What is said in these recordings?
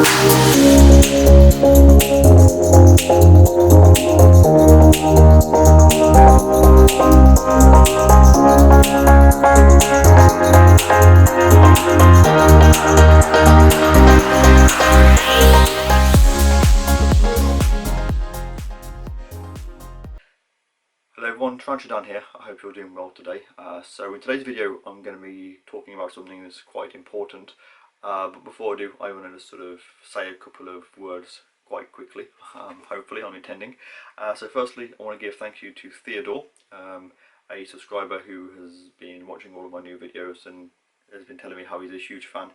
Hello everyone, TarantulaDan here. I hope you're doing well today. So in today's video I'm going to be talking about something that's quite important, but before I do I want to just sort of say a couple of words quite quickly, hopefully I'm intending. So firstly I want to give thank you to Theodore, a subscriber who has been watching all of my new videos and has been telling me how he's a huge fan.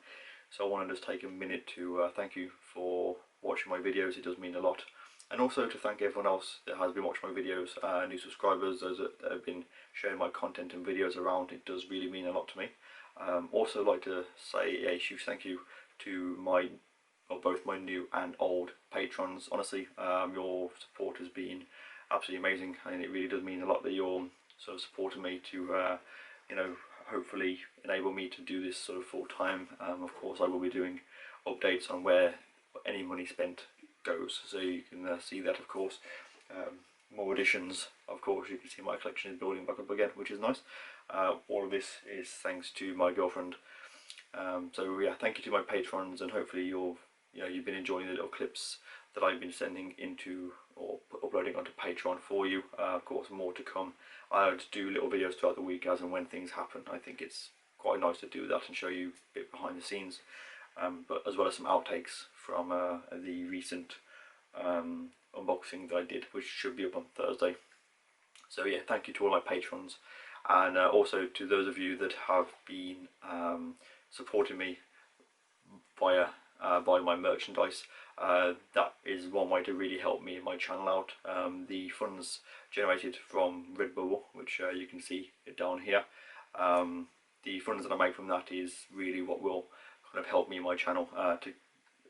So I want to just take a minute to thank you for watching my videos. It does mean a lot. And also to thank everyone else that has been watching my videos, new subscribers, those that have been sharing my content and videos around. It does really mean a lot to me. Also like to say a huge thank you to both my new and old patrons. Honestly, your support has been absolutely amazing, and it really does mean a lot that you're sort of supporting me to, you know, hopefully enable me to do this sort of full time. Of course, I will be doing updates on where any money spent goes, so you can see that. Of course, more additions. Of course, you can see my collection is building back up again, which is nice. All of this is thanks to my girlfriend. So yeah, thank you to my patrons, and hopefully you've been enjoying the little clips that I've been sending into or uploading onto Patreon for you. Of course, more to come. I like to do little videos throughout the week as and when things happen. I think it's quite nice to do that and show you a bit behind the scenes. But as well as some outtakes from the recent unboxing that I did, which should be up on Thursday. So yeah, thank you to all my patrons, and also to those of you that have been supporting me via buying my merchandise. That is one way to really help me and my channel out. The funds generated from Redbubble, which you can see it down here, the funds that I make from that is really what will kind of help me and my channel to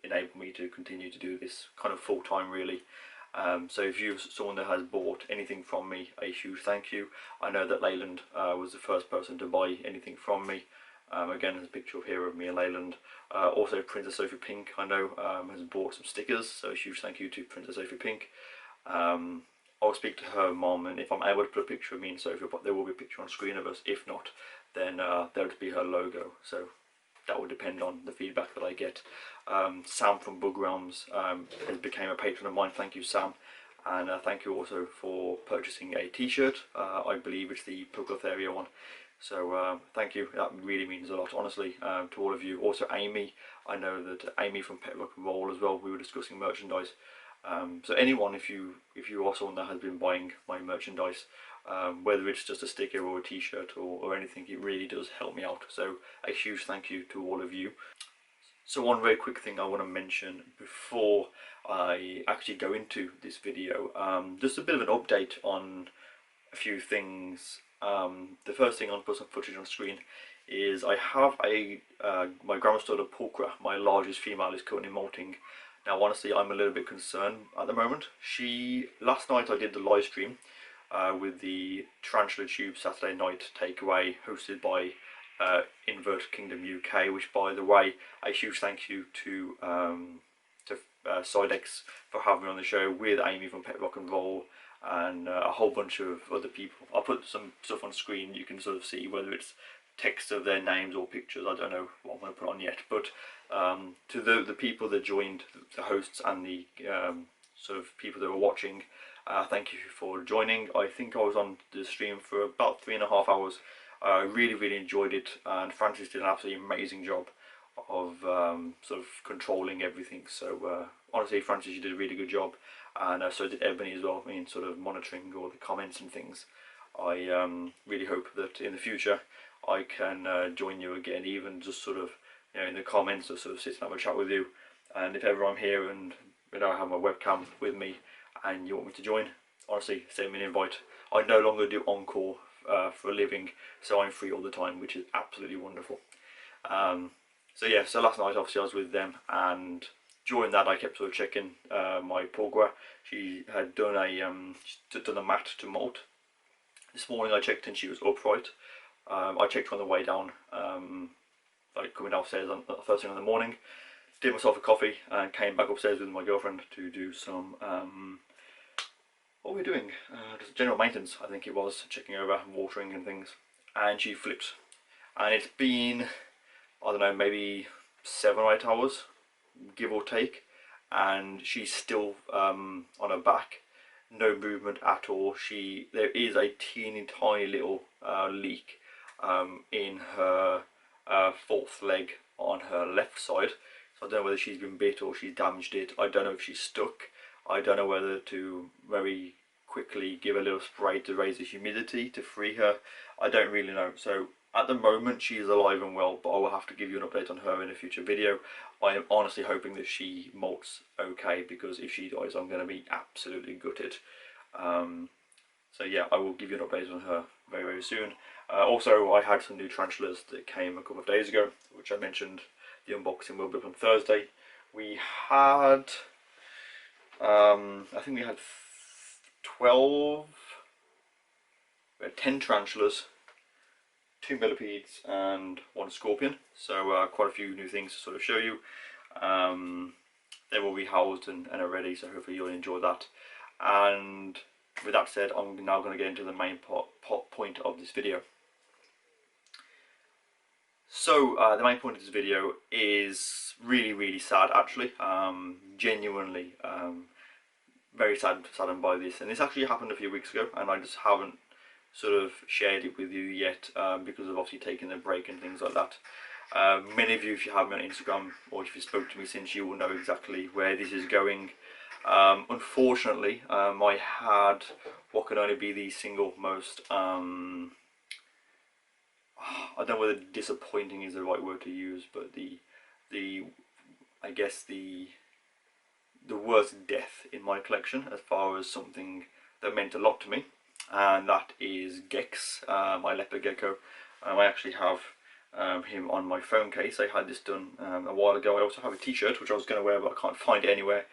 enable me to continue to do this kind of full time, really. So if you're someone that has bought anything from me, a huge thank you. I know that Leyland was the first person to buy anything from me. Again, there's a picture here of me and Leyland. Also Princess Sophie Pink, I know, has bought some stickers, so a huge thank you to Princess Sophie Pink. I'll speak to her mom, and if I'm able to put a picture of me and Sophie, there will be a picture on screen of us. If not, then there would be her logo, so that will depend on the feedback that I get. Sam from Bug Realms has became a patron of mine. Thank you, Sam, and thank you also for purchasing a t-shirt. I believe it's the Pugloth area one. So thank you, that really means a lot, honestly, to all of you. Also Amy, I know that Amy from Pet Rock and Roll as well, we were discussing merchandise. So anyone, if you are someone that has been buying my merchandise, whether it's just a sticker or a t-shirt or anything, it really does help me out. So a huge thank you to all of you. So one very quick thing I want to mention before I actually go into this video, just a bit of an update on a few things. The first thing, I'll put some footage on screen, is I have my grandma's daughter Pulchra, my largest female, is currently molting. Now honestly, I'm a little bit concerned at the moment. Last night I did the live stream with the Tarantula Tube Saturday night takeaway hosted by Invert Kingdom UK, which, by the way, a huge thank you to Sidex for having me on the show, with Amy from Pet Rock and Roll and a whole bunch of other people. I'll put some stuff on screen, you can sort of see whether it's text of their names or pictures. I don't know what I'm going to put on yet, but to the people that joined, the hosts and the sort of people that were watching, thank you for joining. I think I was on the stream for about 3.5 hours. I really enjoyed it, and Francis did an absolutely amazing job of sort of controlling everything. So honestly, Francis, you did a really good job, and so did Ebony as well. I mean, sort of monitoring all the comments and things. I really hope that in the future I can join you again, even just sort of, you know, in the comments, or sort of sit and have a chat with you. And if ever I'm here and, you know, I have my webcam with me and you want me to join, honestly, send me an invite. I no longer do encore for a living, so I'm free all the time, which is absolutely wonderful. So yeah, so last night obviously I was with them, and during that I kept sort of checking my Pulchra. She had done a mat to molt. This morning I checked and she was upright. I checked on the way down, like coming downstairs on first thing in the morning. did myself a coffee and came back upstairs with my girlfriend to do some, what were we doing? Just general maintenance, I think it was, checking over, watering and things. And she flipped. And it's been, I don't know, maybe 7 or 8 hours, give or take. And she's still on her back, no movement at all. There is a teeny tiny little leak in her fourth leg on her left side. So I don't know whether she's been bit or she's damaged it. I don't know if she's stuck. I don't know whether to very quickly give a little spray to raise the humidity to free her. I don't really know. So at the moment she's alive and well, but I will have to give you an update on her in a future video. I am honestly hoping that she molts okay, because if she dies I'm going to be absolutely gutted. So yeah, I will give you an update on her very, very soon. Also, I had some new tarantulas that came a couple of days ago, which I mentioned. The unboxing will be up on Thursday. We had, I think we had 10 tarantulas, 2 millipedes and 1 scorpion, so quite a few new things to sort of show you. They will be housed and are ready, so hopefully you'll enjoy that. And with that said, I'm now going to get into the main point of this video. So the main point of this video is really, really sad actually, genuinely very saddened by this, and this actually happened a few weeks ago and I just haven't sort of shared it with you yet because of obviously taking a break and things like that. Many of you, if you have me on Instagram or if you spoke to me since, you will know exactly where this is going. Unfortunately, I had what can only be the single most, I don't know whether disappointing is the right word to use, but I guess the worst death in my collection as far as something that meant a lot to me, and that is Gecko, my leopard gecko. I actually have him on my phone case. I had this done a while ago. I also have a t-shirt which I was going to wear but I can't find it anywhere.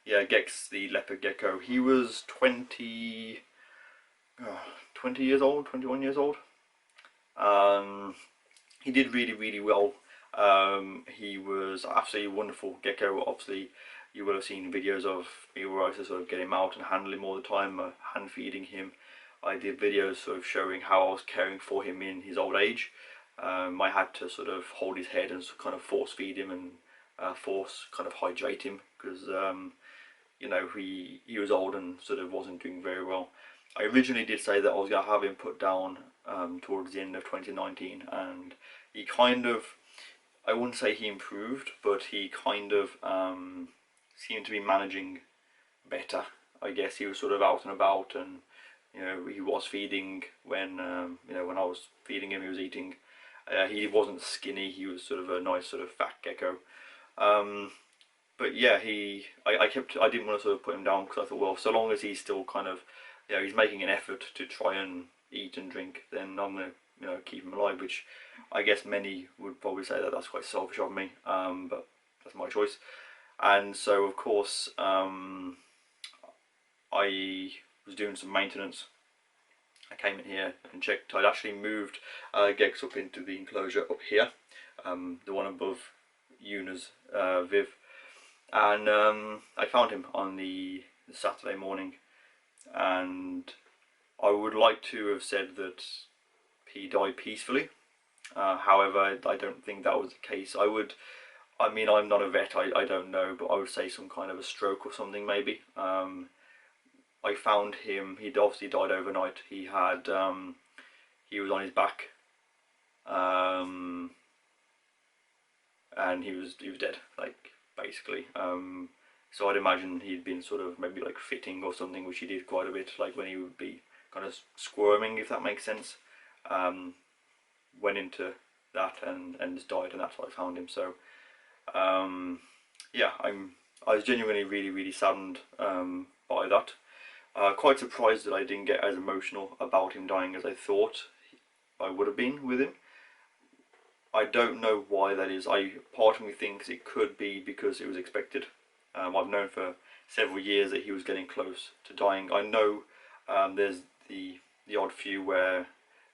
Yeah, Gecko, the leopard gecko. He was 20 years old, 21 years old. He did really, really well. He was absolutely wonderful gecko. Obviously you will have seen videos of me where I used to sort of get him out and handle him all the time, hand feeding him. I did videos sort of showing how I was caring for him in his old age. I had to sort of hold his head and kind of force feed him and force kind of hydrate him, because you know, he was old and sort of wasn't doing very well. I originally did say that I was going to have him put down towards the end of 2019, and he kind of, I wouldn't say he improved, but he kind of seemed to be managing better. I guess he was sort of out and about, and you know, he was feeding when you know, when I was feeding him, he was eating. He wasn't skinny. He was sort of a nice sort of fat gecko. But yeah, I didn't want to sort of put him down, because I thought, well, so long as he's still kind of, you know, he's making an effort to try and eat and drink, then I'm going to, you know, keep him alive, which I guess many would probably say that that's quite selfish of me, but that's my choice. And so of course I was doing some maintenance. I came in here and checked. I'd actually moved Gex up into the enclosure up here, the one above Una's Viv, and I found him on the Saturday morning, and I would like to have said that he died peacefully. However, I don't think that was the case. I mean, I'm not a vet, I don't know, but I would say some kind of a stroke or something maybe. I found him, he'd obviously died overnight. He had, he was on his back, and he was dead, like, basically. So I'd imagine he'd been sort of maybe like fitting or something, which he did quite a bit, like when he would be kind of squirming, if that makes sense. Went into that and just died, and that's why I found him. So yeah, I was genuinely really, really saddened by that. Quite surprised that I didn't get as emotional about him dying as I thought I would have been with him. I don't know why that is. Part of me thinks it could be because it was expected. I've known for several years that he was getting close to dying. I know there's the odd few where,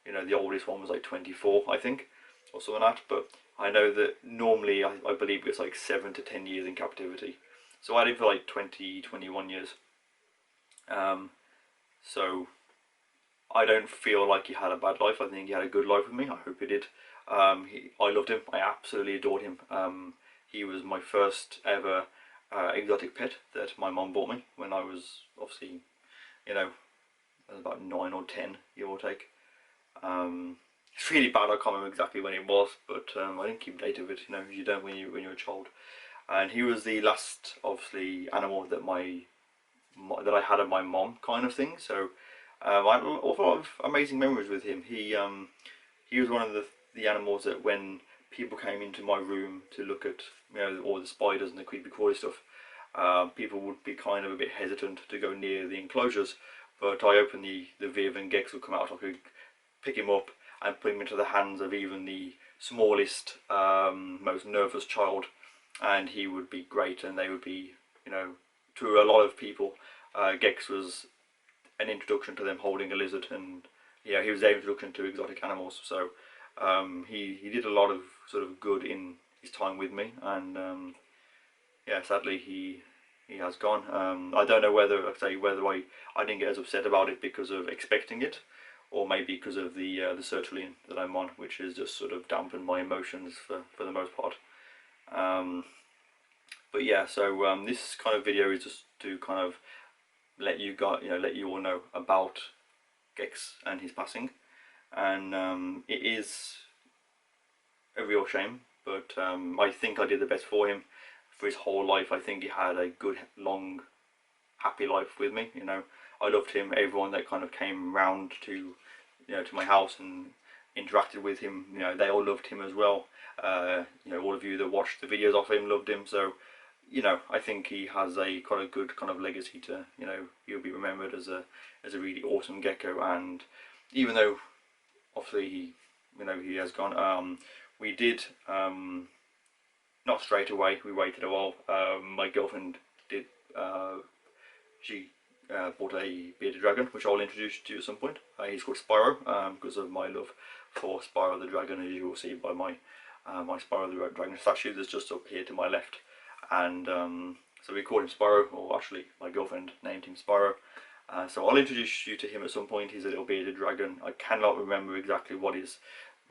you know, the oldest one was like 24, I think, or something like that, but I know that normally I believe it's like 7 to 10 years in captivity. So I had him for like 20, 21 years. So I don't feel like he had a bad life. I think he had a good life with me. I hope he did. I loved him. I absolutely adored him. He was my first ever exotic pet that my mum bought me when I was obviously, you know, I was about 9 or 10, give or take. It's really bad. I can't remember exactly when it was, but I didn't keep date of it. You know, you don't when you're a child. And he was the last, obviously, animal that that I had of my mom, kind of thing. So I had an awful lot of amazing memories with him. He was one of the animals that when people came into my room to look at, you know, all the spiders and the creepy crawly stuff, people would be kind of a bit hesitant to go near the enclosures. But I opened the Viv and Gex would come out. I could pick him up and put him into the hands of even the smallest, most nervous child, and he would be great. And they would be, you know, to a lot of people, Gex was an introduction to them holding a lizard, and yeah, he was their introduction to exotic animals. So he did a lot of sort of good in his time with me, and yeah, sadly he has gone. I don't know whether I didn't get as upset about it because of expecting it, or maybe because of the sertraline that I'm on, which has just sort of dampened my emotions for the most part. But yeah, so this kind of video is just to kind of let you all know about Gex and his passing, and it is a real shame, but I think I did the best for him for his whole life. I think he had a good, long, happy life with me. You know, I loved him. Everyone that kind of came round to, you know, to my house and interacted with him, you know, they all loved him as well. You know, all of you that watched the videos of him loved him. So, you know, I think he has a quite a good kind of legacy to, you know, he'll be remembered as a really awesome gecko. And even though obviously he has gone, we did not straight away. We waited a while. My girlfriend did. She bought a bearded dragon, which I'll introduce you to at some point. He's called Spyro, because of my love for Spyro the Dragon, as you will see by my my Spyro the Dragon statue that's just up here to my left. And so we called him Spyro, or actually my girlfriend named him Spyro. So I'll introduce you to him at some point. He's a little bearded dragon. I cannot remember exactly what his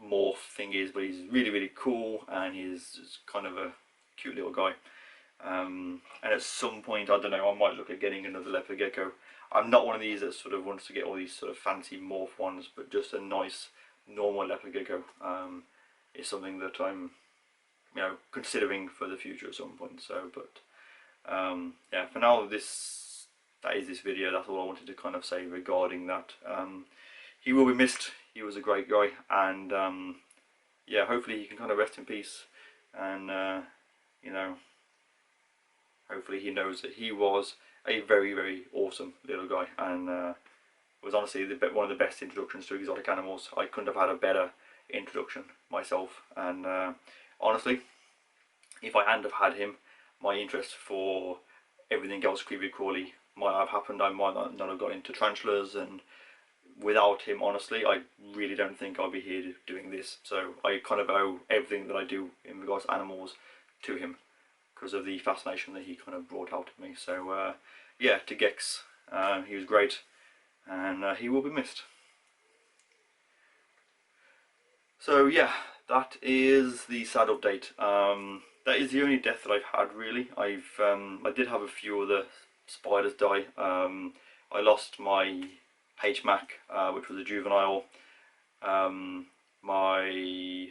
morph thing is, but he's really, really cool, and he's just kind of a cute little guy. And at some point, I don't know, I might look at getting another leopard gecko. I'm not one of these that sort of wants to get all these sort of fancy morph ones, but just a nice normal leopard gecko is something that I'm, you know, considering for the future at some point. So, but yeah, for now, that is this video. That's all I wanted to kind of say regarding that. He will be missed. He was a great guy, and yeah, hopefully he can kind of rest in peace, and you know, hopefully he knows that he was a very, very awesome little guy, and was honestly one of the best introductions to exotic animals. I couldn't have had a better introduction myself, and honestly, if I hadn't have had him, my interest for everything else creepy crawly might have happened. I might not have got into tarantulas, and without him, honestly, I really don't think I'll be here doing this. So I kind of owe everything that I do in regards to animals to him, because of the fascination that he kind of brought out of me. So yeah, to Gex, he was great, and he will be missed. So yeah, that is the sad update. That is the only death that I've had, really. I did have a few other spiders die. I lost my HMAC, which was a juvenile. My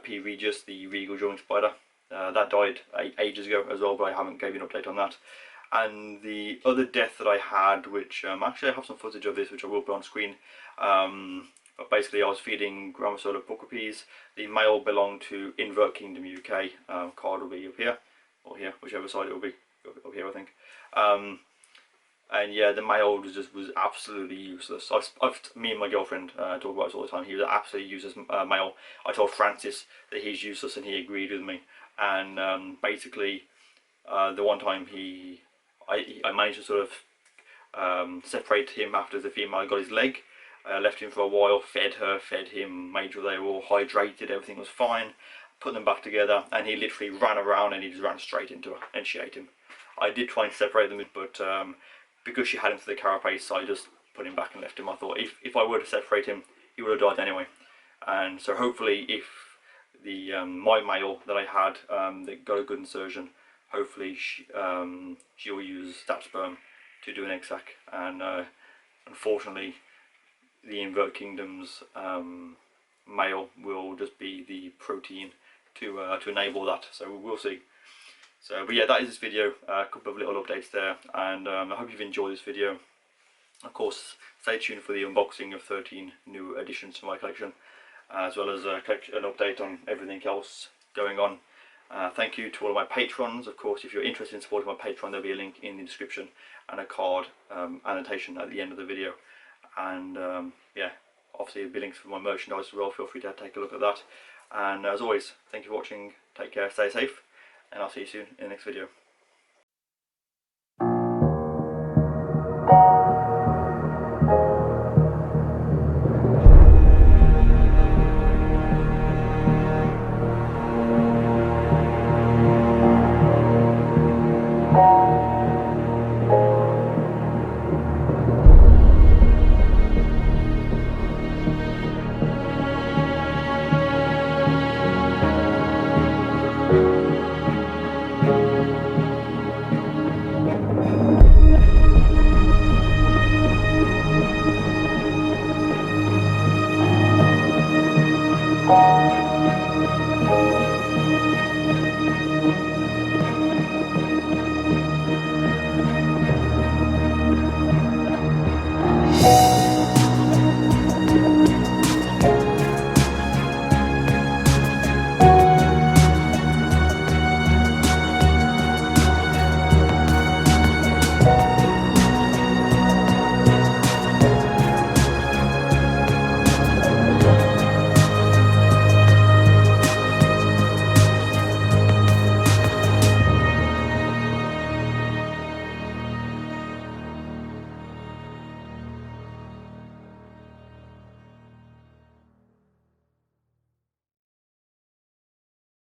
P. regis, the regal joint spider, that died ages ago as well, but I haven't gave you an update on that. And the other death that I had, which actually I have some footage of this, which I will put on screen. But basically, I was feeding Gramasola puckapees. The male belonged to Invert Kingdom UK. Card will be up here, or here, whichever side it will be. Up here, I think. And yeah, the male was absolutely useless. Me and my girlfriend talk about this all the time. He was an absolutely useless male. I told Francis that he's useless, and he agreed with me. And basically, the one time I managed to sort of separate him after the female got his leg. left him for a while, fed her, fed him, made sure they were all hydrated, everything was fine, put them back together, and he literally ran around and he just ran straight into her and she ate him. I did try and separate them, but because she had him to the carapace, I just put him back and left him. I thought if I were to separate him, he would have died anyway. And so hopefully if the my male that I had that got a good insertion, hopefully she'll use that sperm to do an egg sac. And unfortunately the Invert Kingdom's male will just be the protein to enable that, so we'll see. So, but yeah, that is this video. A couple of little updates there, and I hope you've enjoyed this video. Of course, stay tuned for the unboxing of 13 new additions to my collection, as well as an update on everything else going on. Thank you to all of my patrons. Of course, if you're interested in supporting my Patreon, there'll be a link in the description and a card annotation at the end of the video. And yeah, obviously there'll be links for my merchandise as well. Feel free to take a look at that. And as always, thank you for watching. Take care, stay safe, and I'll see you soon in the next video.